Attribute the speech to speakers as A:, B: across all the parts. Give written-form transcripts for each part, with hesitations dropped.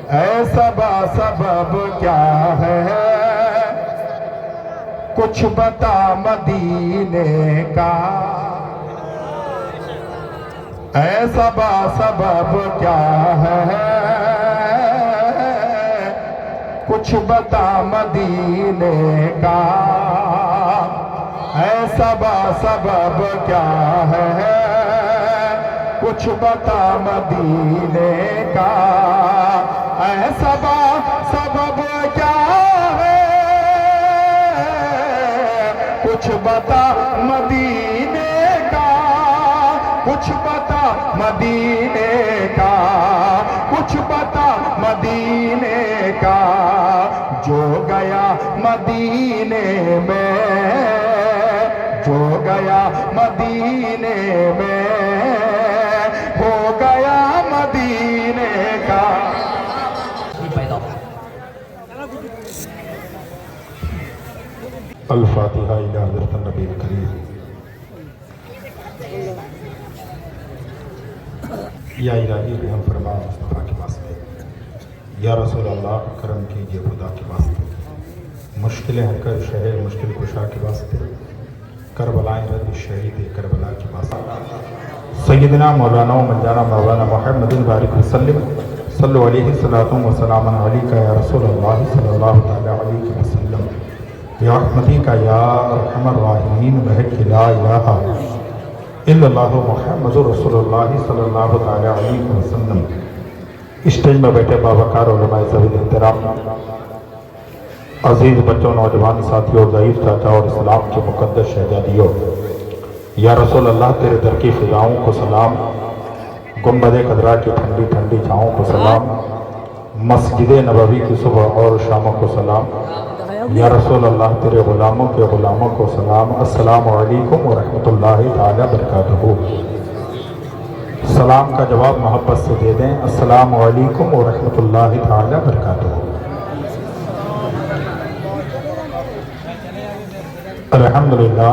A: ایسا سبب کیا ہے کچھ بتا مدینے کا، ایسا سبب کیا ہے کچھ بتا مدینے کا، ایسا سبب کیا ہے کچھ بتا مدینے کا، ایسا سبب کیا ہے کچھ بتا مدینے کا، کچھ بتا مدینے کا، کچھ بتا مدینے کا، جو گیا مدینے میں، جو گیا مدینے میں ہو گیا مدینے کا۔ الفاتحہ الی حضرت النبی الکریم۔ یا الہی رحم فرما مصطفیٰ کے واسطے، یا رسول اللہ کرم کیجئے خدا کے واسطے، مشکلیں حل کر شہر مشکل کشا کے واسطے، کربلائیں رد شہید کربلا کے واسطے، سیدنا مولانا و منجانا مولانا محمد بارک وسلم صلو علیہ الصلاۃ والسلام علیکہ یا رسول اللہ صلی اللہ تعالی علیہ وسلم، یا رحمتی کا یا ارحم الراحمین بحق لا الہ الا اللہ محمد رسول اللہ صلی اللہ تعالی علیہ وسلم۔ اسٹیج میں بیٹھے باوقار علماء ذوی الاحترام، عزیز بچوں، نوجوان ساتھیوں، ضعیف چاچا اور اسلام کے مقدس شہزادیوں، یا رسول اللہ تیرے در کی فضاؤں کو سلام، گنبد خضرا کی ٹھنڈی ٹھنڈی چھاؤں کو سلام، مسجد نبوی کی صبح اور شاموں کو سلام، یا رسول اللہ تیرے غلاموں کے غلاموں کو سلام، السلام علیکم ورحمۃ اللہ تعالی وبرکاتہ۔ سلام کا جواب محبت سے دے دیں، السلام علیکم ورحمۃ اللہ تعالی وبرکاتہ۔ الحمدللہ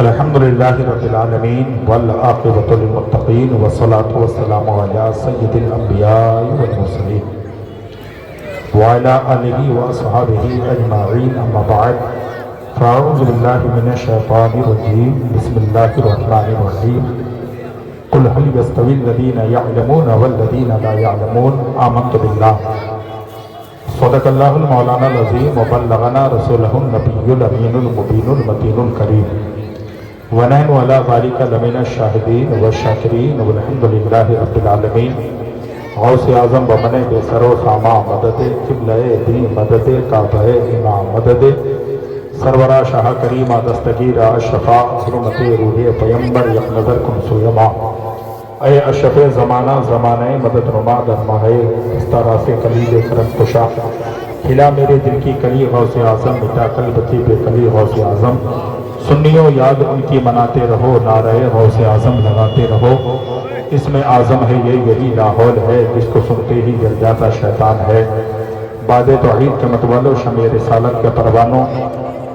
A: الحمدللہ رب العالمین والعاقبۃ للمتقین والصلاۃ والسلام علی سید الانبیاء والمرسلین وعلی آلہ واصحابہ اجمعین، اما بعد فاعوذ باللہ من الشیطان الرجیم، بسم اللہ الرحمن الرحیم، قل هل يستوي الذین یعلمون والذین لا یعلمون، آمنت باللہ، صدق اللہ المولانا العظیم، وبلغنا رسولہ النبی الامین المبین المتین الکریم، ونحن علی ذلک لمن الشاہدین والشاکرین، والحمد للہ رب العالمین۔ غوث اعظم بمن بے سر و ساما مدد، قبلہ دین مدد، کعبہ امام مدد، سرورہ شاہ کریمہ دستگیر اشرفا، حرمت روح پیمبر یک نظر کن سویما، اے اشرف زمانہ زمانہ مدد نما درمہ ہے، استراس کلیل کرم کشا، کھلا میرے دل کی کلی غوث اعظم، مٹا قلب کی بے کلی غوث اعظم، سنیوں یاد ان کی مناتے رہو، نعرہ غوث اعظم لگاتے رہو، اس میں اعظم ہے یہ یہی لاحول ہے، جس کو سنتے ہی جل جاتا شیطان ہے۔ باد توحید کے متولو، شمع رسالت کے پروانوں،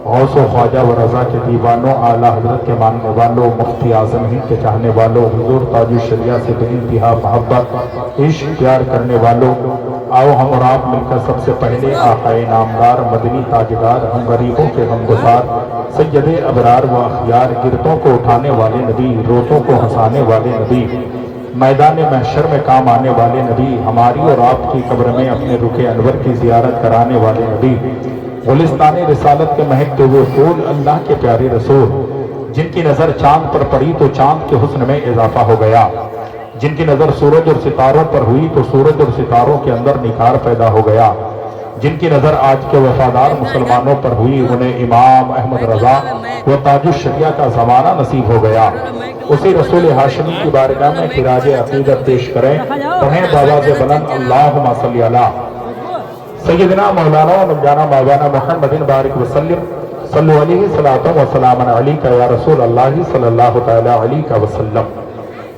A: غوث و خواجہ و رضا کے دیوانوں، اعلیٰ حضرت کے ماننے والوں، مفتی اعظم ہند کے چاہنے والوں، حضور تاج الشریعہ سے بے انتہا محبت عشق پیار کرنے والوں، آؤ ہم اور آپ مل کر سب سے پہلے آقا نامدار مدنی تاجدار، ہم غریبوں کے غمگسار، سید ابرار و اخیار، گرتوں کو اٹھانے والے نبی، روتوں کو ہنسانے والے نبی، میدان محشر میں کام آنے والے نبی، ہماری اور آپ کی قبر میں اپنے رخ انور کی زیارت کرانے والے نبی، گلستان رسالت کے مہکتے ہوئے پھول، اللہ کے پیارے رسول، جن کی نظر چاند پر پڑی تو چاند کے حسن میں اضافہ ہو گیا، جن کی نظر سورج اور ستاروں پر ہوئی تو سورج اور ستاروں کے اندر نکھار پیدا ہو گیا، جن کی نظر آج کے وفادار مسلمانوں پر ہوئی انہیں امام احمد رضا و تاج الشریعہ کا زمانہ نصیب ہو گیا، اسی رسول ہاشمی کی بارگاہ میں خراج عقیدت پیش کریں، پڑھیں بآواز بلند اللہم صلی علی سیدنا مولانا و منجانا مولانا محمد بارک وسلم، صلو علیہ الصلاۃ والسلام علیکہ یا رسول اللہ صلی اللہ تعالی علیہ وسلم۔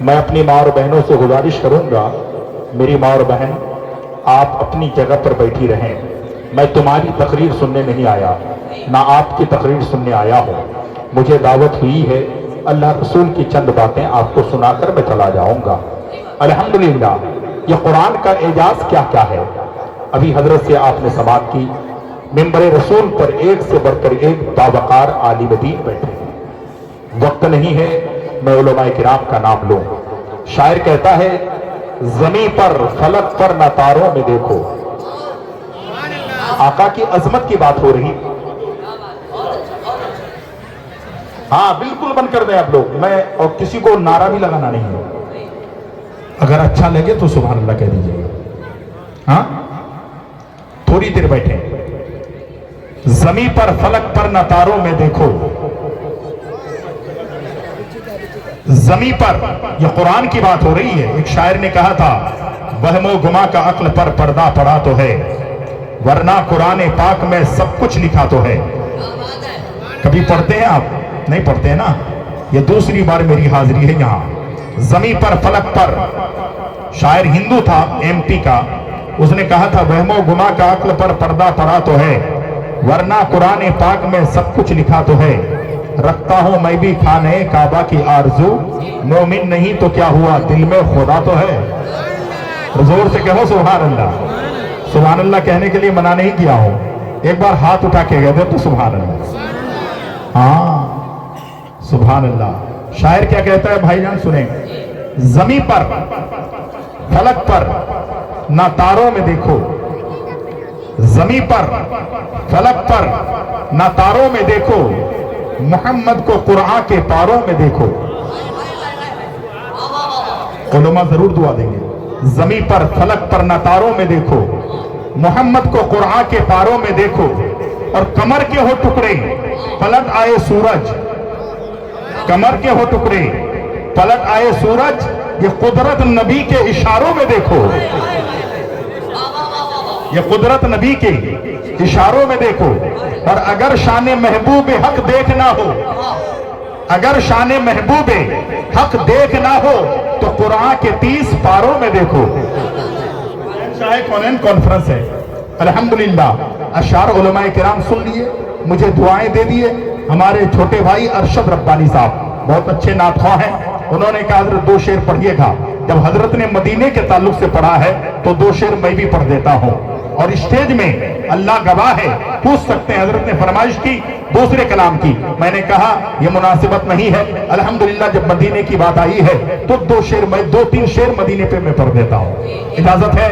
A: میں اپنی ماں اور بہنوں سے گزارش کروں گا، میری ماں اور بہن آپ اپنی جگہ پر بیٹھی رہیں، میں تمہاری تقریر سننے نہیں آیا، نہ آپ کی تقریر سننے آیا ہوں، مجھے دعوت ہوئی ہے، اللہ رسول کی چند باتیں آپ کو سنا کر میں چلا جاؤں گا۔ الحمدللہ یہ قرآن کا اعجاز کیا کیا ہے۔ ابھی حضرت سے آپ نے سماعت کی، منبر رسول پر ایک سے بڑھ کر ایک باوقار عالم دین بیٹھے ہیں۔ وقت نہیں ہے میں علماء کرام کا نام لوں۔ شاعر کہتا ہے زمیں پر فلک پر نہ تاروں میں دیکھو، آقا کی عظمت کی بات ہو رہی۔ ہاں بالکل بند کر دیں آپ لوگ، میں اور کسی کو نعرہ بھی لگانا نہیں ہے، اگر اچھا لگے تو سبحان اللہ کہہ دیجیے گا۔ ہاں تھوڑی دیر بیٹھے، زمیں پر فلک پر نہ تاروں میں دیکھو، زمیں پر، یہ قرآن کی بات ہو رہی ہے۔ ایک شاعر نے کہا تھا وہم و گما کا عقل پر پردہ پڑا تو ہے، ورنہ قرآن پاک میں سب کچھ لکھا تو ہے۔ کبھی پڑھتے ہیں آپ؟ نہیں پڑھتے ہیں نا، یہ دوسری بار میری حاضری ہے یہاں۔ زمیں پر فلک پر، شاعر ہندو تھا ایم پی کا، اس نے کہا تھا وہم و گما کا عقل پر پردہ پڑا تو ہے، ورنہ قرآن پاک میں سب کچھ لکھا تو ہے۔ رکھتا ہوں میں بھی خانہ کعبہ کی آرزو، مومن نہیں تو کیا ہوا دل میں خدا تو ہے۔ زور سے کہو سبحان اللہ۔ سبحان اللہ کہنے کے لیے منع نہیں کیا ہوں، ایک بار ہاتھ اٹھا کے کہہ دے تو سبحان اللہ۔ ہاں سبحان اللہ۔ شاعر کیا کہتا ہے بھائی جان سنیں، زمیں پر فلک پر نہ تاروں میں دیکھو، زمیں پر فلک پر نہ تاروں میں دیکھو، محمد کو قرآن کے پاروں میں دیکھو۔ علماء ضرور دعا دیں گے۔ زمیں پر فلک پر نہ تاروں میں دیکھو، محمد کو قرآن کے پاروں میں دیکھو، اور کمر کے ہو ٹکڑے پلٹ آئے سورج، کمر کے ہو ٹکڑے پلٹ آئے سورج، یہ قدرت نبی کے اشاروں میں دیکھو، یہ قدرت نبی کے اشاروں میں دیکھو۔ اور اگر شان محبوب حق دیکھنا ہو، اگر شان محبوب حق دیکھنا ہو تو قرآن کے 30 پاروں میں دیکھو۔ شاہ کونین کانفرنس ہے الحمدللہ، اشعار علماء کرام سن لیے، مجھے دعائیں دے دیے۔ ہمارے چھوٹے بھائی ارشد ربانی صاحب بہت اچھے نعت خواہ ہیں، انہوں نے کہا حضرت 2 شعر پڑھیے گا۔ جب حضرت نے مدینے کے تعلق سے پڑھا ہے تو 2 شعر میں بھی پڑھ دیتا ہوں، اور اسٹیج میں اللہ گواہ ہے پوچھ سکتے ہیں۔ حضرت نے فرمائش کی دوسرے کلام کی، میں نے کہا یہ مناسبت نہیں ہے، الحمدللہ جب مدینے کی بات آئی ہے تو 2 شعر میں 2-3 شعر مدینے پہ میں پڑھ دیتا ہوں، اجازت ہے؟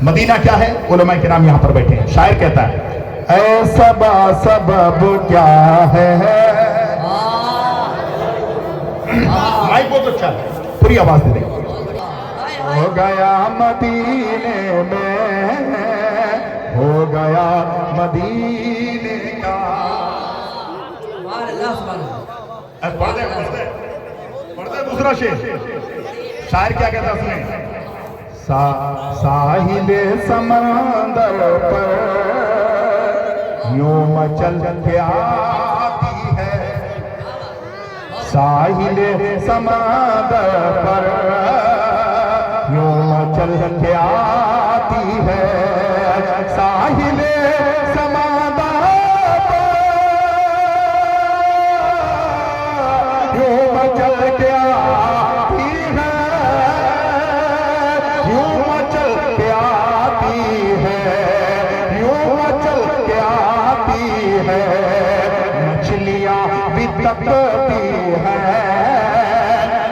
A: مدینہ کیا ہے؟ علماء کرام یہاں پر بیٹھے ہیں۔ شاعر کہتا ہے اے سبا سبب کیا ہے، مائک بہت اچھا ہے، پوری آواز دے دیں۔ ہو گیا مدینے میں، ہو گیا مدینے کا۔ پڑھ دے دوسرا شعر۔ شاعر کیا کہتا ہے اس میں، ساحل سمندر پر یوں مچل کے آتی ہے، ساحل سمندر پر یوں مچل کے آتی ہے، ساحل سمندر پر یوں مچل کے آتی ہے، یوں مچل کے آتی ہے، یوں مچل کے آتی ہے، مچھلیاں بھی تکتی ہیں،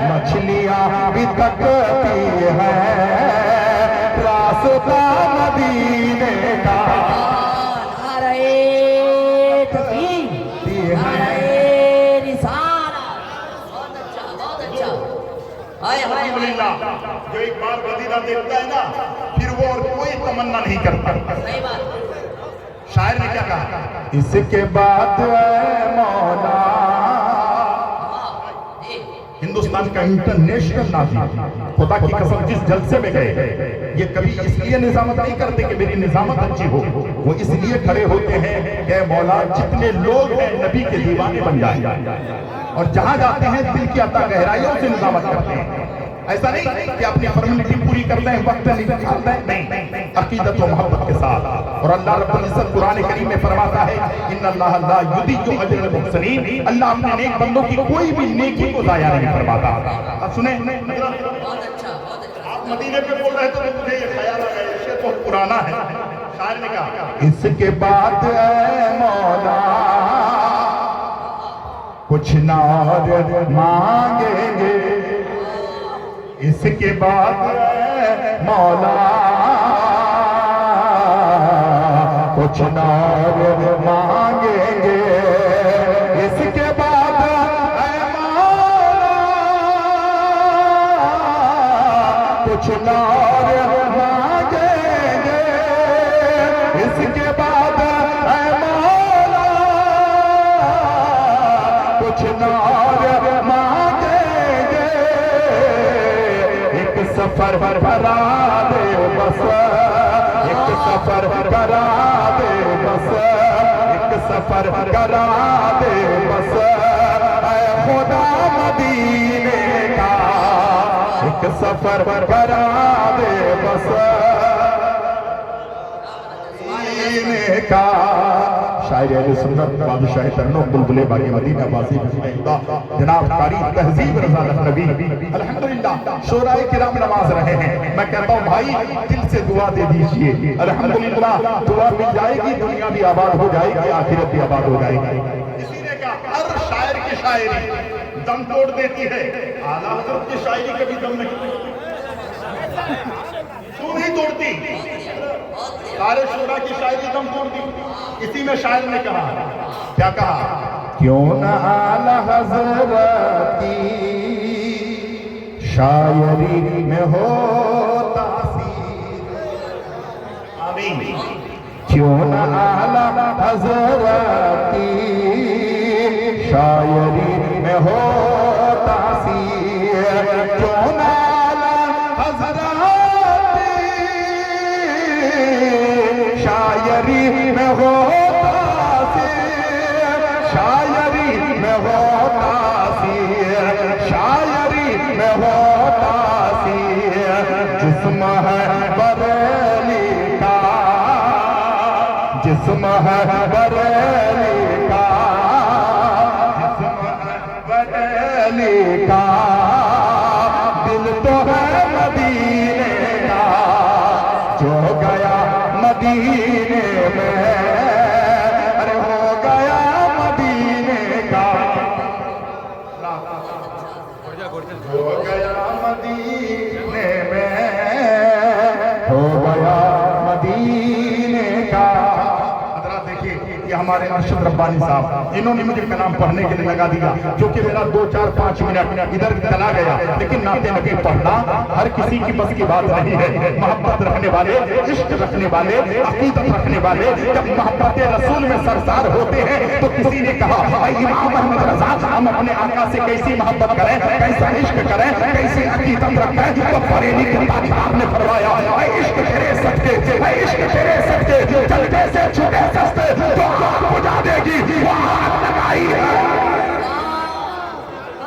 A: مچھلیاں بھی تکتی ہیں، راستہ مدینے کا۔
B: نعرہ تکبیر، نعرہ رسالت۔ بہت اچھا بہت اچھا۔
A: الحمدللہ جو ایک بار مدینہ دیکھتا ہے نا پھر وہ اور کوئی تمنا نہیں کرتا۔
B: صحیح بات۔
A: شاعر نے کیا کہا، اس کے بعد اے مولا، ہندوستان کا انٹرنیشنل ناظرین خدا کی قسم جس جلسے میں گئے، یہ کبھی اس لیے نظامت نہیں کرتے کہ میری نظامت اچھی ہو، وہ اس لیے کھڑے ہوتے ہیں کہ اے مولا جتنے لوگ ہیں نبی کے دیوانے بن جائیں، اور جہاں جاتے ہیں دل کی عطا گہرائیوں سے نظامت کرتے ہیں۔ ایسا نہیں کہ اپنی فرمانیتی پوری کرتے ہیں، وقت نکالتے ہیں، نہیں، عقیدت و محبت کے ساتھ۔ اور اللہ رب العزت قرآن کریم میں فرماتا ہے ان اللہ لا یضیع اجر المحسنین، اللہ اپنے نیک بندوں کی کوئی بھی نیکی کو ضائع نہیں فرماتا۔ اب سنیں،
B: بہت اچھا بہت اچھا۔
C: مدینے پہ بول رہے تو مجھے یہ خیال آ گیا یہ شعر بہت پرانا ہے. شاعر نے کہا
D: اس کے بعد اے مولا کچھ نہ اور مانگیں گے. اس کے بعد اے مولا کچھ نہ اور مانگیں گے. اس کے بعد اے مولا کچھ نہ اور مانگیں گے. اس کے بعد اے مولا کچھ نہ اور مانگیں گے. ایک سفر کرا دے بس, ایک سفر کرا دے بس, ایک سفر کرا دے بس اے خدا مدینے کا. ایک سفر کرا دے بس مدینے کا. شاعر اہل سنت بادشاہ ترنم بلبلِ باغ مدینہ بازی جناب قاری تہذیب رضا لکھنوی الحمدللہ شورائے کرام نماز رہے ہیں. میں کہتا ہوں بھائی دل سے دعا دے دیجئے, الحمدللہ دعا مل جائے گی, دنیا بھی آباد ہو جائے گی, آخرت بھی آباد ہو جائے گی.
C: کسی نے کہا ہر شاعر کی شاعری دم توڑ دیتی ہے, اعلیٰ حضرت کی شاعری کبھی دم نہیں کیوں نہیں توڑتی. سارے شعراء کی شاعری دم توڑ دی. اسی میں شاعر نے کہا, کیا کہا,
D: کیوں نہ اعلی حضرت کی شاعری میں ہو تاثیر.
C: آمین.
D: کیوں نہ اعلی حضرت کی شاعری میں ہو تاثیر. کیوں نہ اعلی حضرت کی شاعری میں ہو تاثیر. شاعری میں ہو تاثیر, شاعری میں ہو تاثیر. جسم ہے بریلی کا, جسم ہے بریلی کا, جسم ہے بریلی کا, دل تو ہے مدینے کا. جو گیا مدینے میں ارے ہو گیا مدینے کا. ہو گیا مدینے میں, ہو گیا مدینے کا. حضرات دیکھیے یہ ہمارے ارشد ربانی صاحب, انہوں نے مجھے کلام پڑھنے کے لیے لگا دیا کیونکہ میرا 2 4 5 منٹ ادھر چلا گیا. لیکن نعت نبی پڑھنا ہر کسی کی بس کی بات نہیں ہے. محبت رکھنے والے, عشق رکھنے والے, عقیدت رکھنے والے جب محبت رسول میں سرشار ہوتے ہیں تو کسی نے کہا امام احمد رضا ہم اپنے آقا سے کیسی محبت کریں, کیسا عشق کریں, کیسی عقیدت رکھیں. تو بریلی کے تاجدار نے فرمایا اے عشق تیرے صدقے, اے عشق تیرے صدقے, جلدے سے چھوٹے سستے جو آگ بجھا دے گی وہ آگ لگائی ہے,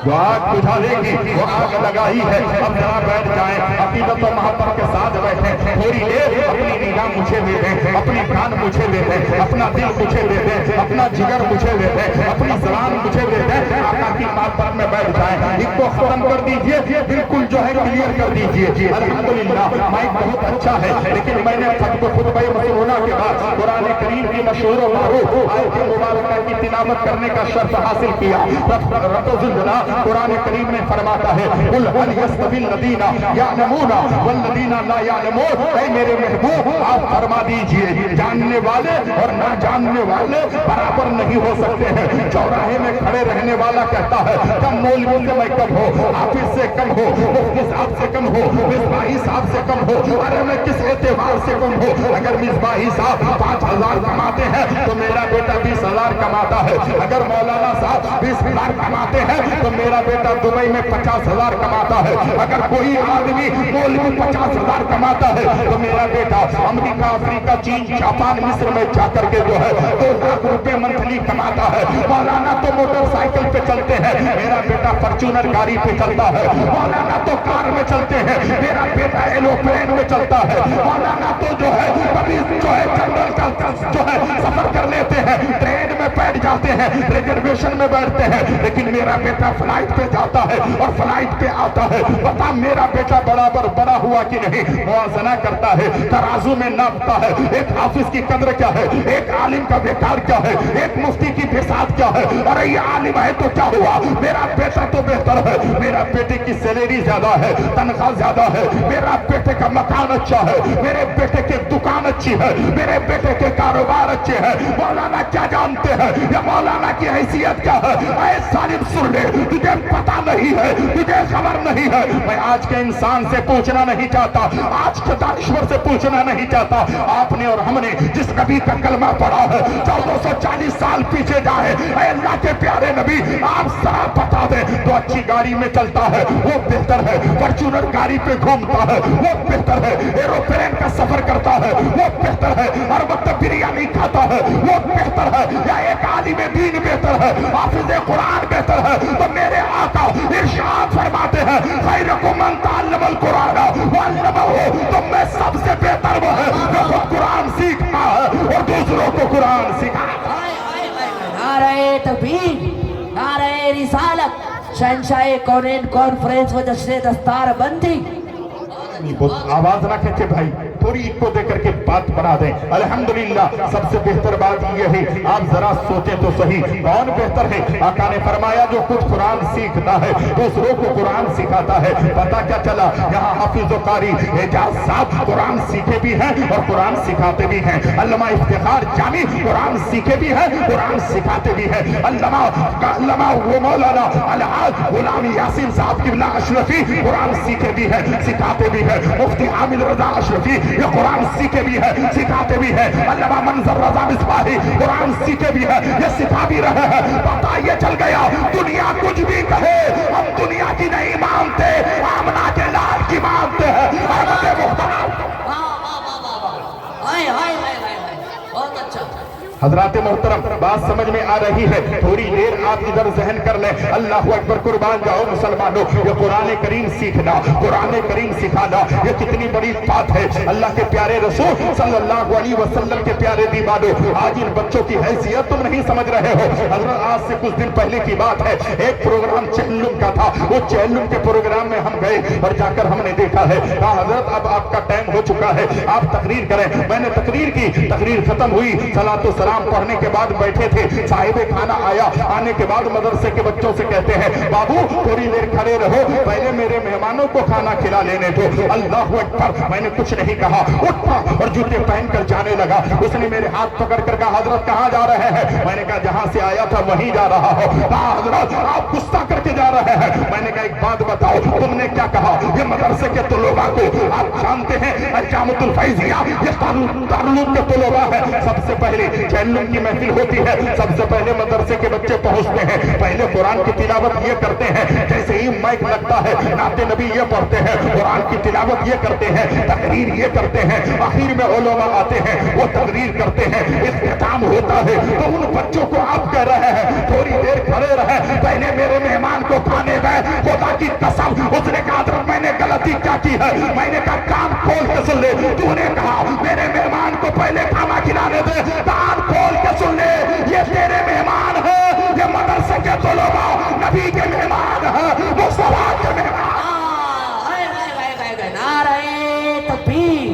D: جو آگ بجھا دے گی وہ آگ لگائی ہے. اب ذرا بیٹھ جائیں, عقیدت و محبت کے ساتھ بیٹھیں. تھوڑی دیر اپنی نگاہ مجھے دے دیں, اپنی کان مجھے دے دیں, اپنا دل مجھے دے دیں, اپنا جگر مجھے دے دیں, اپنی زبان مجھے دے دیں. آقا کی محبت میں بیٹھ جائیں. اس کو ختم کر دیجئے, بالکل جو ہے کلیئر کر دیجئے. الحمدللہ مائک بہت اچھا ہے لیکن میں نے خطبہ مسعونہ کے بعد قرآن کریم کی مشہور و معروف آیت مبارکہ کی تلاوت کرنے کا شرف حاصل کیا. رب ذوالجلال قرآن کریم میں فرماتا ہے قل هل يستوي الذين يعلمون والذين لا يعلمون. اے میرے محبوب آپ فرما دیجئے جاننے والے اور نہ جاننے والے برابر نہیں ہو سکتے ہیں. چوراہے میں کھڑے رہنے والا کہتا ہے کم مولوی سے میں کم ہو, حافظ سے کم ہو, مفتی صاحب سے کم ہو, مصباحی صاحب سے کم ہو, ارے میں کس اعتبار سے کم ہو. اگر مصباحی صاحب 5,000 کماتے ہیں تو میرا بیٹا 20,000 کماتا ہے. اگر مولانا صاحب 20,000 کماتے ہیں تو میرا بیٹا دبئی میں 50,000 کماتا ہے. اگر کوئی آدمی مولوی 50,000 کماتا ہے تو میرا بیٹا امریکہ, افریقہ, چین, جاپان, مصر میں جا کر کے جو ہے 2 لاکھ روپے منتھلی کماتا ہے. مولانا تو موٹر سائیکل پہ چلتے ہیں, میرا بیٹا فارچونر گاڑی پہ چلتا ہے. مولانا تو کار میں چلتے ہیں, میرا بیٹا ایروپلین میں چلتا ہے. مولانا تو جو ہے کبھی جو ہے جنرل کا جو ہے سفر کر لیتے ہیں, ٹرین میں بیٹھ जाते हैं, रिजर्वेशन में बैठते हैं, लेकिन मेरा बेटा फ्लाइट पे जाता है और फ्लाइट पे आता है। बता मेरा बेटा बराबर बड़ा हुआ कि नहीं? मुआज़ना करता है, तराजू में नापता है। एक हाफिज की कद्र क्या है, एक आलिम का बेकार क्या है, एक मुफ्ती की बेसात क्या है। अरे ये आलिम है तो क्या हुआ, मेरा बेटा तो बेहतर है, मेरा बेटे की सैलरी ज्यादा है, तनख्वाह ज्यादा है, मेरा बेटे का मकान अच्छा है, मेरे बेटे की दुकान अच्छी है, मेरे बेटे के कारोबार अच्छे हैं। मौलाना क्या जानते हैं, या मौलाना की हैसियत क्या है? ऐ सालिम सुन ले, तुझे पता नहीं है, तुझे खबर नहीं है। मैं आज के इंसान से पूछना नहीं चाहता, आज के दानिश्वर से पूछना नहीं चाहता। आपने और हमने जिस नबी का कलमा पढ़ा है 1440 साल पीछे जाए, ऐ अल्लाह के प्यारे नबी आप साफ बता दें। तो अच्छी गाड़ी में चलता है वो बेहतर है, फॉर्च्यूनर गाड़ी पे घूमता है वो बेहतर है, एरोप्लेन का सफर करता है वो बेहतर है, हर वक्त बिरयानी खाता है वो बेहतर है, या एक आलिम दीन बेहतर है, हाफिज कुरान बेहतर है? तो मेरे आका इरशाद फरमाते हैं खैरुकुम मन तअल्लमल कुरान व अल्लमहु, तो मैं सबसे बेहतर वो है जो खुद कुरान सीखता है और दूसरों को कुरान सिखाता है।
B: नारे तकबीर, नारे रिसालत, शहंशाह कौनैन कॉन्फ्रेंस व जश्न दस्तार बंदी।
D: आवाज ना खींचे भाई, थोड़ी इको देकर के बात बना दें। अल्हम्दुलिल्लाह सबसे बेहतर बात ये है, आप जरा सोचें तो सही, कौन बेहतर है? आका ने फरमाया जो खुद कुरान सीखता है दूसरों को कुरान सिखाता है। पता क्या चला, यहाँ हाफिज कारी एजाज साहब कुरान सीखे भी हैं और कुरान सिखाते भी हैं। अल्लामा इफ्तिखार जामी कुरान सीखे भी हैं, कुरान सिखाते भी हैं। अल्लामा वो मौलाना अलहाज गुलाम यासीन साहब किबला अशरफी कुरान सीखे भी हैं, सिखाते भी हैं। मुफ्ती आमिर रजा अशरफी ये कुरान सीखे भी है, सिखाते भी है। अल्लामा मंजर रजा मिसबाही कुरान सीखे भी है, ये सिखा भी रहे हैं। पता ये चल गया दुनिया कुछ भी कहे, हम दुनिया की नहीं मानते, आमना के लाल की मानते हैं। अहमद मुख्तार
B: बहुत अच्छा।
D: हजरात मोहतरम बात समझ में आ रही है? थोड़ी देर आप इधर जहन कर लें। अल्लाह अकबर, कुर्बान जाओ मुसलमानों। ये कुरान करीम सीखना, कुरान करीम सिखाना, ये कितनी बड़ी बात है। अल्लाह के प्यारे रसूल सल्लल्लाहु अलैहि वसल्लम के प्यारे दीवानों, आज इन बच्चों की हैसियत तुम नहीं समझ रहे हो। हजरत आज से कुछ दिन पहले की बात है, एक प्रोग्राम चेहल्लुम का था। वो चेहल्लुम के प्रोग्राम में हम गए और जाकर हमने देखा है, कहा हजरत अब आपका टाइम हो चुका है, आप तकरीर करें। मैंने तकरीर की, तकरीर खत्म हुई, सलातो सलाम पढ़ने के बाद बैठे थे। साहिबे खाना आया, आने के बाद मदरसे के बच्चों से कहते हैं बाबू थोड़ी देर खड़े रहो, पहले मेरे मेहमानों को खाना खिला लेने दो। अल्लाह अकबर, मैंने कुछ नहीं कहा, उठा और जूते पहनकर जाने लगा। उसने मेरे हाथ पकड़ कर कहा हजरत कहाँ जा रहे हैं? मैंने कहा जहां से आया था वहीं जा रहा हो। कहा हजरत आप गुस्सा करके जा रहे हैं। मैंने कहा एक बात बताओ, तुमने क्या कहा? ये मदरसे के तलबा को आप जानते हैं, जामिअतुल फैजिया ये दारुल के तलबा है। सबसे पहले चेहल्लुम की महफिल होती है, सबसे पहले मदरसे के बच्चे पहुंचते हैं, पहले कुरान की तिलावत ये करते हैं, जैसे ही माइक लगता है नाते नबी ये पढ़ते हैं, कुरान की तिलावत ये करते हैं, तकरीर ये करते हैं, आखिर में उलमा आते हैं वो तकरीर करते हैं, इख्तिताम होता है। तो उन बच्चों को आप कह रहे हैं थोड़ी देर खड़े रहे, पहले मेरे मेहमान को खाने गए। खुदा की कसम, उसने कहा मैंने गलती क्या की है? मैंने कहा कान खोल के सुन ले, तूने कहा मेरे मेहमान को पहले खाना खिलाने दे, कान खोल के सुन ले, ये तेरे मेहमान है, ये मदरसे के तलबा नबी के मेहमान है, मुस्तफा के मेहमान।
B: नारे तकबीर,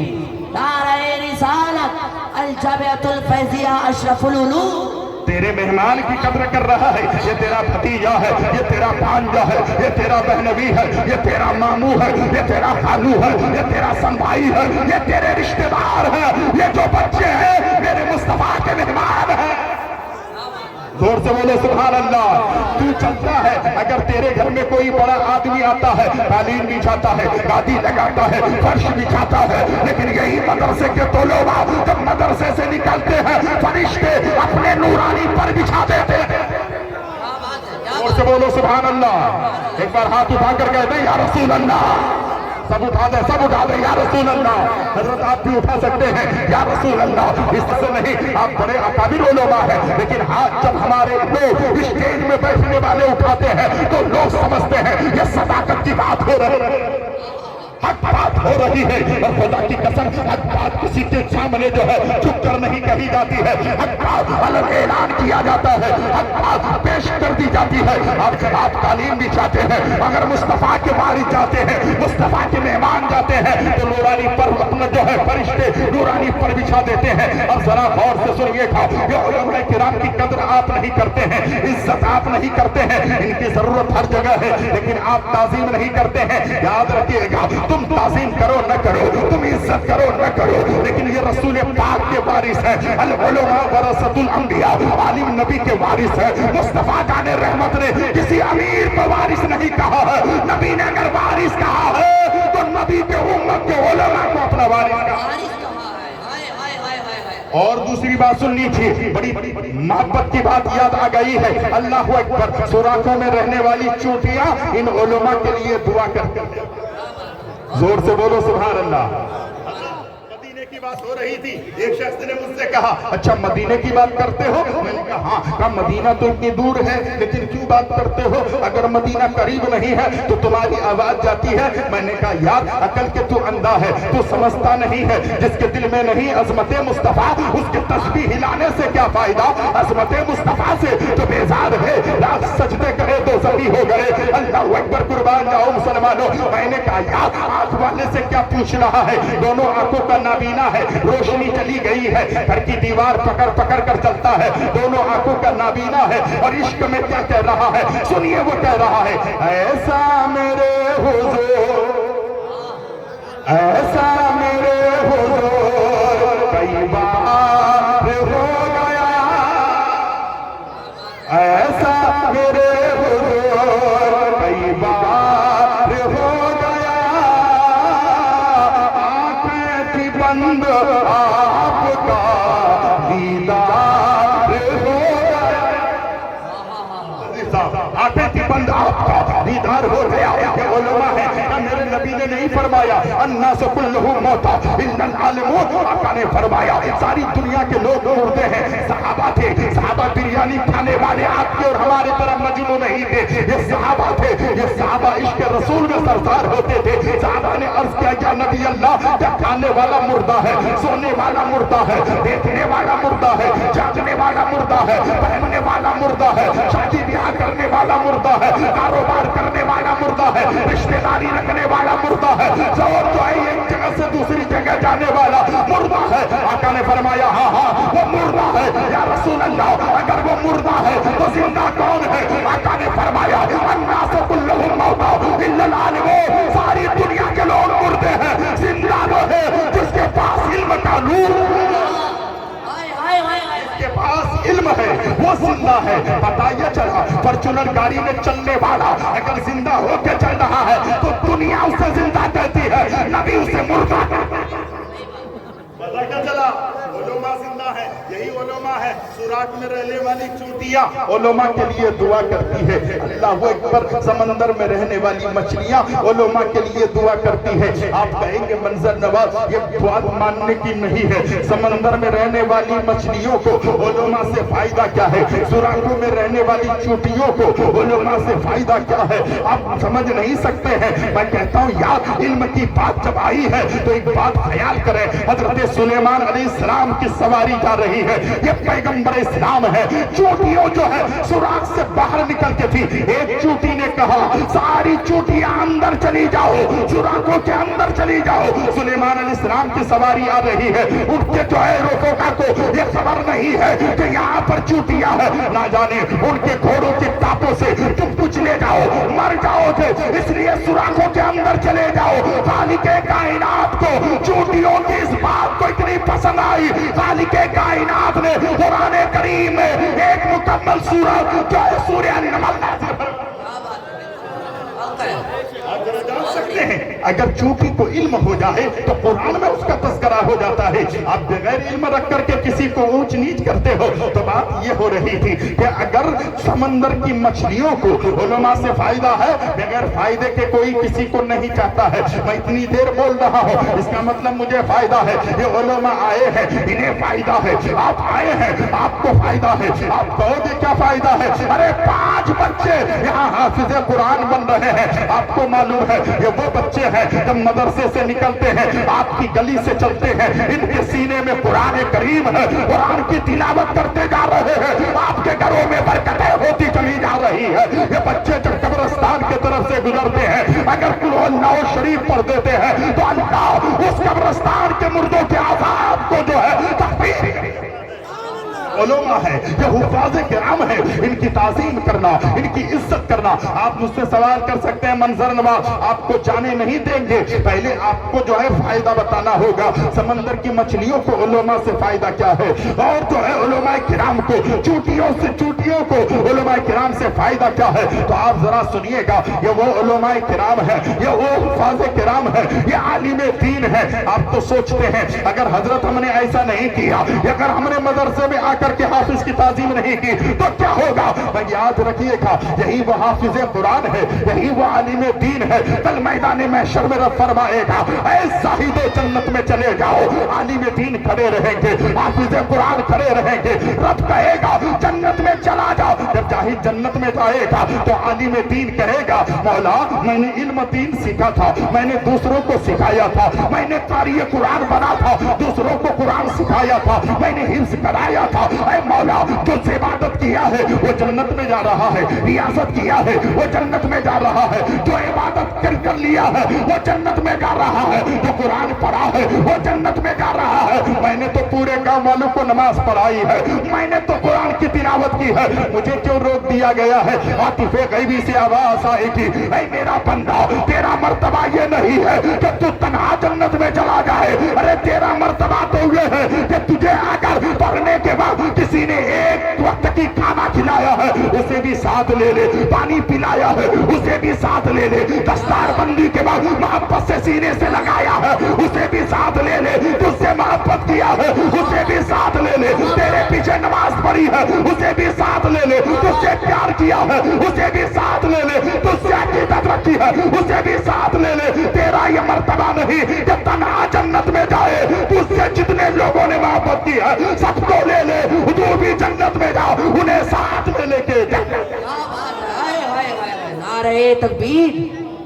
B: नारे रिसालत, अल जामिअतुल फैजिया अशरफुल उलूम।
D: तेरे मेहमान की कद्र कर रहा है, ये तेरा भतीजा है, ये तेरा भांजा है, ये तेरा बहनवी है, ये तेरा मामू है, ये तेरा खालू है, ये तेरा संभाई है, ये तेरे रिश्तेदार है। ये जो बच्चे हैं मेरे मुस्तफा के मेहमान हैं। जोर से बोलो सुभान अल्लाह। तू चलता है, अगर तेरे घर में कोई बड़ा आदमी आता है, कालीन बिछाता है, गादी लगाता है, फर्श बिछाता है, लेकिन यही मदरसे के तलबा जब मदरसे से निकलते हैं फरिश्ते अपने नूरानी पर बिछा देते हैं। जोर से बोलो सुभान अल्लाह। एक बार हाथ उठाकर कहते हैं या रसूल अल्लाह। सब उठा दे, सब उठा दे या रसूल अल्लाह। हजरत आप भी उठा सकते हैं या रसूल अल्लाह। इससे नहीं, आप बड़े अकाबिर उलमा हैं, लेकिन आज जब हमारे लोग स्टेज में बैठने वाले उठाते हैं तो लोग समझते हैं ये सदाकत की बात हो रही है। हक बात हो रही है और खुदा की कसम हक बात किसी के सामने जो है चुप कर नहीं कही जाती है, हक बात अलग ऐलान किया जाता है, हक बात पेश कर दी जाती है। आप तालीम भी चाहते हैं, अगर मुस्तफा के वारिस जाते हैं, मुस्तफा के मेहमान जाते हैं तो नूरानी पर अपना जो है फरिश्ते नूरानी पर बिछा देते हैं। अब जरा गौर से सुनिएगा, ये उलमा किराम की कदर आप नहीं करते हैं, इज्जत आप नहीं करते हैं, इनकी जरूरत हर जगह है लेकिन आप ताजीम नहीं करते हैं। याद रखिएगा, तुम ताजीम करो न करो, तुम इज्जत करो न करो, लेकिन ये रसूल पाक के वारिस है। अल उलमा वरसतुल अंबिया, आलिम नबी के वारिस है। मुस्तफा जाने रहमत ने किसी अमीर को वारिस नहीं कहा है, नबी ने अगर वारिस कहा है तो नबी के उम्मत के उलमा को अपना वारिस कहा। और दूसरी बात सुन लीजिए, बड़ी मोहब्बत की बात याद आ गई है। अल्लाह अकबर, सुराखों में रहने वाली चोटियां इन उलमा के लिए दुआ करते हैं। जोर से बोलो सुभान अल्लाह। मदीने की बात हो रही थी, एक शख्स ने मुझसे कहा, अच्छा मदीने की बात करते हो? मैंने कहा हाँ। कहा मदीना तो इतनी दूर है लेकिन क्यों बात करते हो? अगर मदीना करीब नहीं है तो तुम्हारी आवाज जाती है। मैंने कहा यार अकल के तू अंधा है, तू समझता नहीं है, जिसके दिल में नहीं अजमत मुस्तफा उसके तस्बीह हिलाने से क्या फायदा? अजमत मुस्तफा से तो बेजार है, रात सजदे करे तो सही हो गए। अल्लाह अकबर, कुर्बान जाओ मुसलमानों। मैंने कहा यार आंख वाले से क्या पूछ रहा है, दोनों आंखों का नाबीना है, रोशनी चली गई है, घर की दीवार पकड़ पकड़ कर चलता है, दोनों आंखों का नाबीना है। और इश्क में क्या कह रहा है, सुनिए वो कह रहा है, ऐसा मेरे हुजूर, ऐसा मेरे हुजूर कई बार हो गया, ऐसा मेरे हुजूर कई बार हो गया, आंखें थी बंद आपका दीदार हो गया, आंखें थी बंद आपका दीदार हो गया। उलमा है, मेरे नबी ने नहीं फरमाया अन्नास कुल्लुहुम मौता इल्लल आलिमून, आका ने फरमाया सारी दुनिया के लोग मुर्दे हैं। सहाबा थे, सहाबा बिरयानी खाने वाले आपके और हमारे तरह मजनू नहीं थे, ये सहाबा थे, ये सहाबा इश्क रसूल में सरदार होते थे। सहाबा ने अर्ज किया या नबी अल्लाह, क्या खाने वाला मुर्दा है, सोने वाला मुर्दा है, देखने वाला मुर्दा है, जागने वाला मुर्दा है, पहनने वाला मुर्दा है, शादी ब्याह करने वाला मुर्दा है, कारोबार करने वाला मुर्दा है, रिश्तेदारी रखने वाला मुर्दा है, और जो है एक जगह से दूसरी जगह जाने वाला मुर्दा है। आका ने फरमाया हाँ हाँ वो मुर्दा है। या रसूल अल्लाह, अगर वो मुर्दा है तो जिंदा कौन है? आका ने फरमाया अन्नास कुल्लुहुम मौता इल्लल आलिमून, सारी दुनिया के लोग मुर्दे हैं, जिंदा वो है जिसके पास इल्म का नूर, जिसके पास इल्म है वो जिंदा है। पता ये चला फॉर्च्यूनर गाड़ी में चलने वाला अगर जिंदा होकर चल रहा है तो दुनिया उसे जिंदा कहती है, नबी उसे मुर्दा कहता है। पता क्या चला? उलमा जिंदा है, यही उलमा है। सुराख में रहने वाली चूतियां उलमा के लिए दुआ करती है। अल्लाह अकबर, समंदर में रहने वाली मछलियां उलमा के लिए दुआ करती है। आप कहेंगे मंजर नवाज ये बात मानने की नहीं है, समंदर में रहने वाली मछलियों को उलमा से फायदा क्या है, सुराखों में रहने वाली चूटियों को उलमा से फायदा क्या है? आप समझ नहीं सकते हैं। मैं कहता हूँ यार इल्म की बात जब आई है तो एक बात ख्याल करें, हजरत सुलेमान अलैहिस्सलाम की सवारी जा रही है, ये पैगंबर इस्लाम है। चूटियों जो है सुराख से बाहर निकल के थी, एक चूटी ने कहा सारी चूटियां अंदर चली जाओ, सुराखों के अंदर चली जाओ। सुलेमान अलैहिस्सलाम की सवारी आ रही है, उठ के जो है रोकोगा को ये खबर नहीं है कि यहाँ पर चूटियां है, ना जाने उनके घोड़ों के टापों से तुम कुछ ले जाओ, मर जाओगे, इसलिए सुराखों के अंदर चले जाओ। खालिके कायनात को चूटियों की इस बात को इतनी पसंद आई, खालिके कायनात ने कुरान करीम में एक मुकम्मल सूरत जो है सूरह अन-नमल आप जरा जान सकते हैं, अगर चूंकि को इल्म हो जाए तो कुरान में उसका तज़किरा हो जाता है। आप बगैर इल्म रख करके किसी को ऊंच नीच करते हो। तो बात ये हो रही थी कि अगर समंदर की मछलियों को उलमा से फायदा है, बगैर फायदे के कोई किसी को नहीं चाहता है। मैं इतनी देर बोल रहा हूँ, इसका मतलब मुझे फायदा है। ये उलमा आए हैं, इन्हें फायदा है। आप आए हैं, आपको फायदा है। आप कहोगे क्या फायदा है? अरे 5 बच्चे यहाँ हाफिज कुरान बन रहे हैं। आपको मालूम है ये वो बच्चे हैं जब मदरसे से निकलते हैं, आपकी गली से चलते हैं, इनके सीने में कुरान करीम है, कुरान की तिलावत करते जा रहे हैं, आपके घरों में बरकतें होती चली जा रही है। ये बच्चे जब कब्रिस्तान की तरफ से गुजरते हैं, अगर कुल अल्लाह शरीफ पढ़ देते हैं तो अल्लाह उस कब्रिस्तान के मुर्दों के आजाद को जो है तकबीर उलमा है, ये हुफ़ाज़ किराम है, इनकी ताज़ीम करना, इनकी इज्जत करना। आप मुझसे सवाल कर सकते हैं मंजर नवाज, आपको जाने नहीं देंगे, पहले आपको जो है फायदा बताना होगा। समंदर की मछलियों को उलमा से फायदा क्या है, और जो है उलमा किराम को, चूटियों से चूटियों को उलमा किराम से फायदा क्या है। तो आप जरा सुनिएगा, ये वो उलमा किराम है, ये वो हुफ़ाज़ किराम है, ये आलिम दीन है। आप तो सोचते हैं अगर हजरत हमने ऐसा नहीं किया, अगर हमने मदरसे में आकर के हाफिज की ताजीम नहीं की तो क्या होगा। भाई याद रखिएगा, यही वो हाफिज कुरान है, यही वो आलिम दीन है। कल मैदान महशर में रब फरमाएगा, ऐ साहिबे जन्नत में चले जाओ, आलिम दीन खड़े रहेंगे, हाफिज कुरान खड़े रहेंगे। रब कहेगा जन्नत में चला जाओ, जब जाहिद जन्नत में जाएगा तो आलिम दीन कहेगा, मौला मैंने इल्म दीन सीखा था, मैंने दूसरों को सिखाया था, मैंने कारी कुरान बना था, दूसरों को कुरान सिखाया था, मैंने हिफ्ज कराया था। ऐ मौला जो इबादत किया है वो जन्नत में जा रहा है, रियासत किया है वो जन्नत में जा रहा है, जो इबादत कर लिया है वो जन्नत में जा रहा है, जो कुरान पढ़ा है वो जन्नत में जा रहा है। मैंने तो पूरे गांव वालों को नमाज पढ़ाई है, मैंने तो कुरान की तिलावत की है, मुझे क्यों रोक दिया गया है। आतिफे गैबी से आवाज आएगी, ऐ मेरा बंदा तेरा मर्तबा ये नहीं है कि तू तन्हा जन्नत में चला जाए, अरे तेरा मर्तबा तो ये है कि तुझे आकर पढ़ने के बाद किसी ने एक वक्त की खाना खिलाया है उसे भी साथ ले ले, पानी पिलाया है उसे भी साथ ले ले, दस्तार बंदी के बाद मोहब्बत से सीने से लगाया है उसे भी साथ ले ले, तुझसे मोहब्बत किया है उसे भी साथ ले ले, तेरे पीछे नमाज पढ़ी है उसे भी साथ ले ले, तुझसे प्यार किया है उसे भी साथ ले ले, तुझसे अकीदत रखी है उसे भी साथ ले ले। तेरा ये मर्तबा नहीं कि तन्हा जन्नत में जाए, तुझसे जितने लोगों ने मोहब्बत की है सबको ले ले, तू भी जन्नत में जाओ, उन्हें साथ में लेके जा।
B: नारे तकबीर,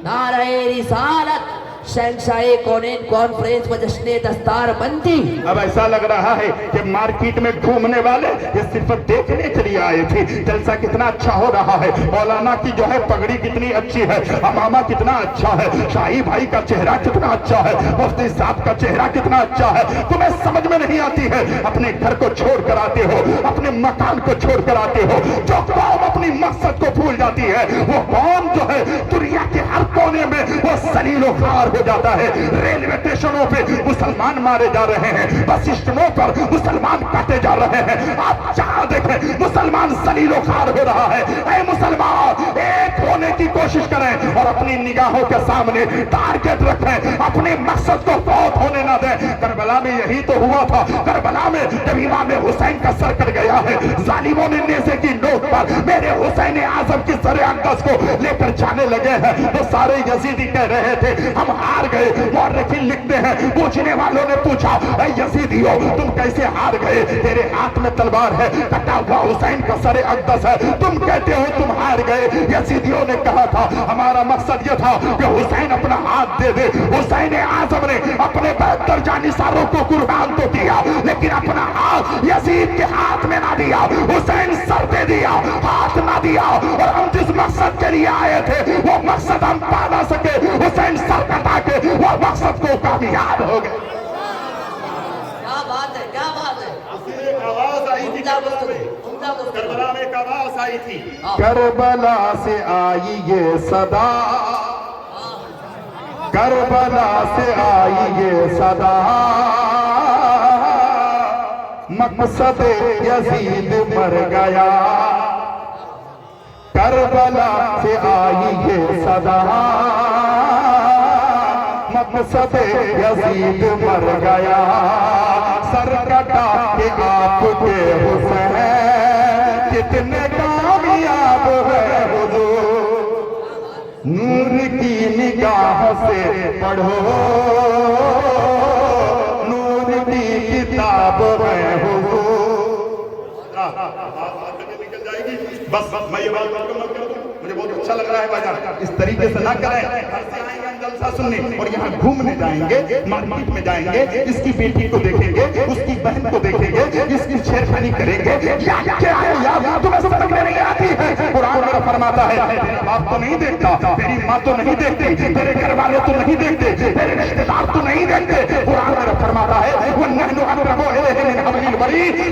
B: नारे रिसालत, शहंशाहे कौनैन कॉन्फ्रेंस व जश्न दस्तार बंदी।
D: अब ऐसा लग रहा है कि मार्केट में घूमने वाले ये सिर्फ देखने के लिए आए थे। जलसा कितना अच्छा हो रहा है, मौलाना की जो है पगड़ी कितनी अच्छी है, अमामा कितना अच्छा है, शाही भाई का चेहरा कितना अच्छा है, मुफ्ती साहब का चेहरा कितना अच्छा है। तुम्हें समझ में नहीं आती है, अपने घर को छोड़ कर आते हो, अपने मकान को छोड़ कर आते हो, जो कौम अपनी मकसद को भूल जाती है वो कौम जो है दुनिया के हर कोने में वो सलीलो खार हो जाता है। रेलवे स्टेशनों पे मुसलमान मारे जा रहे हैं, बस स्टैंडों पर मुसलमान काटे जा रहे हैं। आप जहां देखें मुसलमान सलीलो खार हो रहा है। ऐ मुसलमान एक होने की कोशिश करें और अपनी निगाहों के सामने टारगेट रखें, अपने मकसद को फौत होने ना दें। करबला में यही तो हुआ था, करबला में जब इमाम हुसैन का सर कट गया है, जालिमों ने नेज़े की नोक पर मेरे हुसैन आजम की सर अक़दस को लेकर जाने लगे हैं, तो सारे यजीदी कह रहे थे हम हार गए। मौरखीन लिखते हैं, पूछने वालों ने पूछा ऐ यजीदियों तुम कैसे हार गए, तेरे हाथ में तलवार है, कटा हुआ हुसैन का सर अक़दस है, तुम कहते हो तुम हार गए। यजीदियों ने कहा था हमारा मकसद यह था कि हुसैन अपना हाथ दे दे। हुसैन आजम ने अपने 72 जानिसारों को कुर्बान तो किया, लेकिन अपना हाथ यजीद के हाथ में ना दिया। हुसैन सर दे दिया, हाथ ना दिया, और हम जिस मकसद के लिए आए थे वो मकसद हम पा ना सके। हुसैन सर कटा के वो मकसद को कामयाब हो गए।
B: क्या बात है, क्या बात है।
C: एक आवाज आई थी करबला में, एक आवाज आई थी,
D: करबला से आई ये सदा, करबला से आई ये सदा, मकसद यजीद मर गया। करबला से आई ये सदा, मकसद यजीद मर गया। सर कटा कि आपके हुसैन कितने कामयाब है हुजूर। नूर की निगाह से पढ़ो, नूर की किताब है हुजूर। निकल जाएगी। बस मैं ये बात मुकम्मल कर दूं, मुझे बहुत अच्छा लग रहा है भाईजान, इस तरीके से ना करें। घर से आएंगे हम जलसा सुनने और यहाँ घूमने जाएंगे, मार्केट में जाएंगे, इसकी बेटी को देखेंगे, उसकी बहन को देखेंगे, इसकी छेड़खानी करेंगे। क्या है यार, तुम्हें समझ में नहीं आती है। कुरान मेरा फरमाता है तेरा बाप तो नहीं देखता, तेरी माँ तो नहीं देखती, तेरे घर वाले तो नहीं देखते, तेरे रिश्तेदार तो नहीं देखते। कुरान मेरा फरमाता है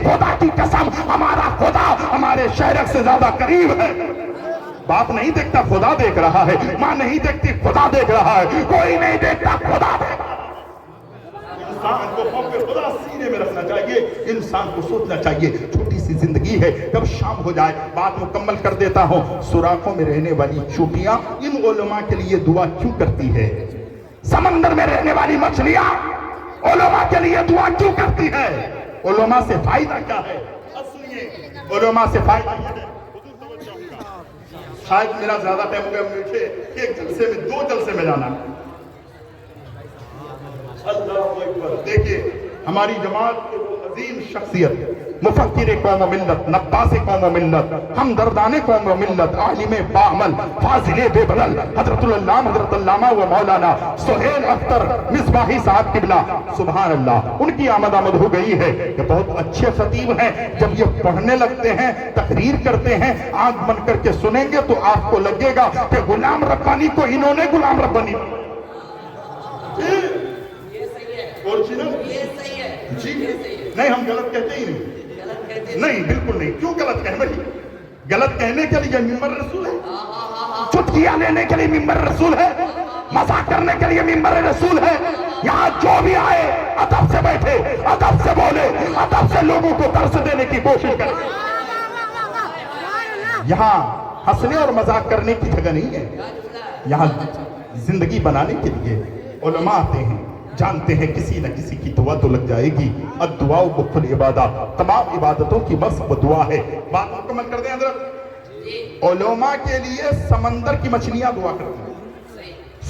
D: खुदा की कसम, हमारा खुदा हमारे शहर से ज्यादा करीब है। बाप नहीं देखता, खुदा देख रहा है। माँ नहीं देखती, खुदा देख रहा है। कोई नहीं देखता, खुदा देख रहा है। इंसान को खौफ खुदा सीने में रखना चाहिए, इंसान को सोचना चाहिए छोटी सी जिंदगी है, कब शाम हो जाए। बात मुकम्मल कर देता हूँ। सुराखों में रहने वाली चूटियां इन उलमा के लिए दुआ क्यों करती है? समंदर में रहने वाली मछलियां उलमा के लिए दुआ क्यों करती है? उलमा से फायदा क्या है? सुनिए, उलमा से फायदा क्या है? शायद मेरा ज्यादा टाइम हो गया, मुझे एक जलसे में 2 जलसे में जाना। अल्लाह अकबर। देखिए हमारी जमात के वो अजीम शख्सियत, मुफक्किर कौम मिल्लत, नक्कास कौम मिल्लत, हमदर्दान कौम मिल्लत, आलिम बाअमल, फाजिल बेबदल, हजरतुल अल्लामा हजरत अल्लामा व मौलाना सुहेल अख्तर मिसबाही साहब किबला, सुभान अल्लाह, उनकी आमद हो गई है। ये बहुत अच्छे खतीब हैं। जब ये पढ़ने लगते हैं, तकरीर करते हैं, आंख बंद करके सुनेंगे तो आपको लगेगा कि गुलाम रब्बानी को इन्होंने गुलाम रब्बानी जी नहीं, हम गलत कहते ही नहीं, बिल्कुल नहीं। क्यों गलत कहें भाई? गलत कहने के लिए मिंबर रसूल है, चुटकियां लेने के लिए मिंबर रसूल है, मजाक करने के लिए मिंबर रसूल है। यहाँ जो भी आए अदब से बैठे, अदब से बोले, अदब से लोगों को दर्स देने की कोशिश करें। यहाँ हंसने और मजाक करने की जगह नहीं है, यहाँ जिंदगी बनाने के लिए उलमा आते हैं, जानते हैं किसी न किसी की दुआ तो लग जाएगी। अद्दुआ मुख्तल इबादत, तमाम इबादतों की बस वो दुआ है। बात मुकम्मल कर दें हज़रत। उलमा के लिए समंदर की मछलियां दुआ करती हैं,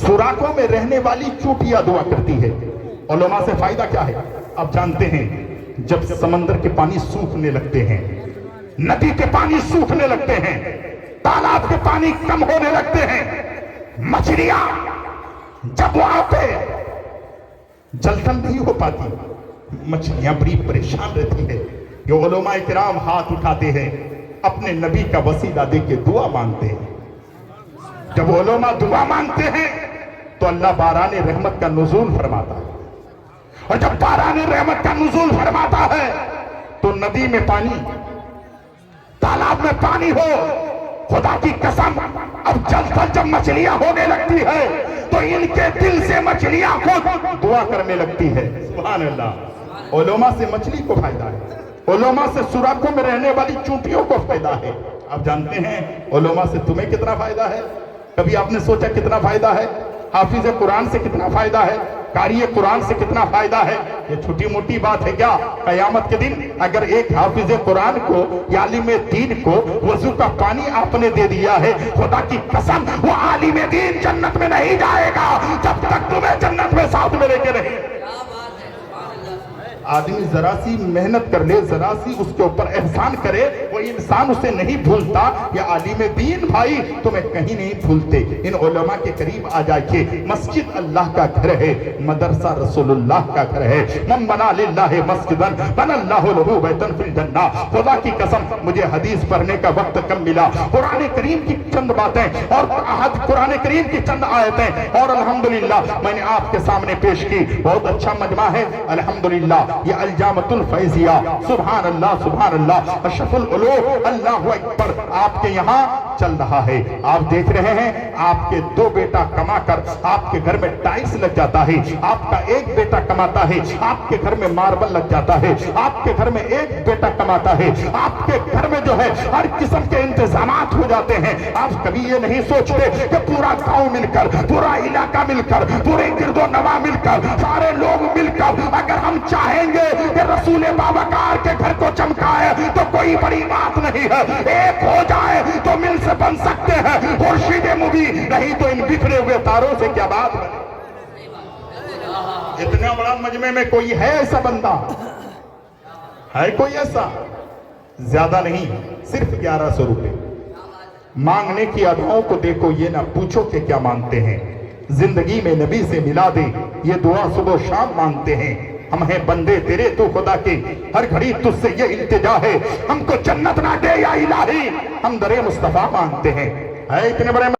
D: सुराखों में रहने वाली चूटियां दुआ करती है। उलमा से फायदा क्या है? आप जानते हैं, जब समंदर के पानी सूखने लगते हैं, नदी के पानी सूखने लगते हैं, तालाब के पानी कम होने लगते हैं, मछलियां जब वहां पे जलतन नहीं हो पाती, मछलियां बड़ी परेशान रहती है। ये उलमा इकराम हाथ उठाते हैं, अपने नबी का वसीला दे के दुआ मांगते हैं। जब उलमा दुआ मांगते हैं तो अल्लाह बारान रहमत का नुज़ूल फरमाता है, और जब बारान रहमत का नुज़ूल फरमाता है तो नदी में पानी, तालाब में पानी हो, खुदा की कसम, अब जब मछलियां होने लगती है तो इनके दिल से मछलियां को दुआ करने लगती है। सुभान अल्लाह। उलमा से मछली को फायदा है, उलमा से सुराखों में रहने वाली चूंटियों को फायदा है। आप जानते हैं उलमा से तुम्हें कितना फायदा है? कभी आपने सोचा कितना फायदा है? हाफिज कुरान से कितना फायदा है? कारी कुरान से कितना फायदा है? ये छोटी मोटी बात है क्या? कयामत के दिन अगर एक हाफिज कुरान को या आलिम दीन को वजू का पानी आपने दे दिया है, खुदा की कसम वो आलिम दीन जन्नत में नहीं जाएगा जब तक तुम्हें जन्नत में साथ में लेके नहीं। आदमी जरा सी मेहनत कर ले, जरा सी उसके ऊपर एहसान करे, वो इंसान उसे नहीं भूलता। या आलिम दीन भाई तुम्हें कहीं नहीं भूलते। इन उलमा के करीब आ जाइए। मस्जिद अल्लाह का घर है, मदरसा रसूलुल्लाह का घर है। मन बना लिल्लाहि मस्जिदन बनल्लाहु लहू बैतन फिल जन्नह। खुदा की कसम मुझे हदीस पढ़ने का वक्त कम मिला, कुरान करीम की चंद बातें और कुरान करीम की चंद आयतें और अल्हम्दुलिल्लाह मैंने आपके सामने पेश की। बहुत अच्छा मजमा है अल्हम्दुलिल्लाह। ये अलजामतुल फैजिया, सुभान अल्लाह सुभान अल्लाह, अशरफुल उलूम, अल्लाहु अकबर आपके यहाँ चल रहा है। आप देख रहे हैं आपके 2 बेटा कमाकर आपके घर में टाइल्स लग जाता है, आपका एक बेटा कमाता है आपके घर में मार्बल लग जाता है, आपके घर में एक बेटा कमाता है, आपके घर में जो है हर किस्म के इंतजामात हो जाते हैं। आप कभी ये नहीं सोचते कि पूरा गांव मिलकर, पूरा इलाका मिलकर, पूरे गिरदो नवा मिलकर, सारे लोग मिलकर अगर हम चाहे کہیں گے کہ رسول باوقار کے گھر کو چمکائے تو کوئی بڑی بات نہیں ہے، ایک ہو جائے تو مل سے بن سکتے ہیں خورشید مبین، نہیں تو ان بکھرے ہوئے تاروں سے کیا بات بنے۔ اتنا بڑا مجمع میں کوئی ہے ایسا بندہ؟ ہے کوئی ایسا؟ زیادہ نہیں، صرف 1100 روپے۔ مانگنے کی اداؤں کو دیکھو، یہ نہ پوچھو کہ کیا مانگتے ہیں، زندگی میں نبی سے ملا دے، یہ دعا صبح و شام مانگتے ہیں۔ ہم ہیں بندے تیرے تو خدا کے، ہر گھڑی تجھ سے یہ التجا ہے، ہم کو جنت نہ دے یا الہی، ہم در مصطفیٰ مانگتے ہیں۔ ہے اتنے بڑے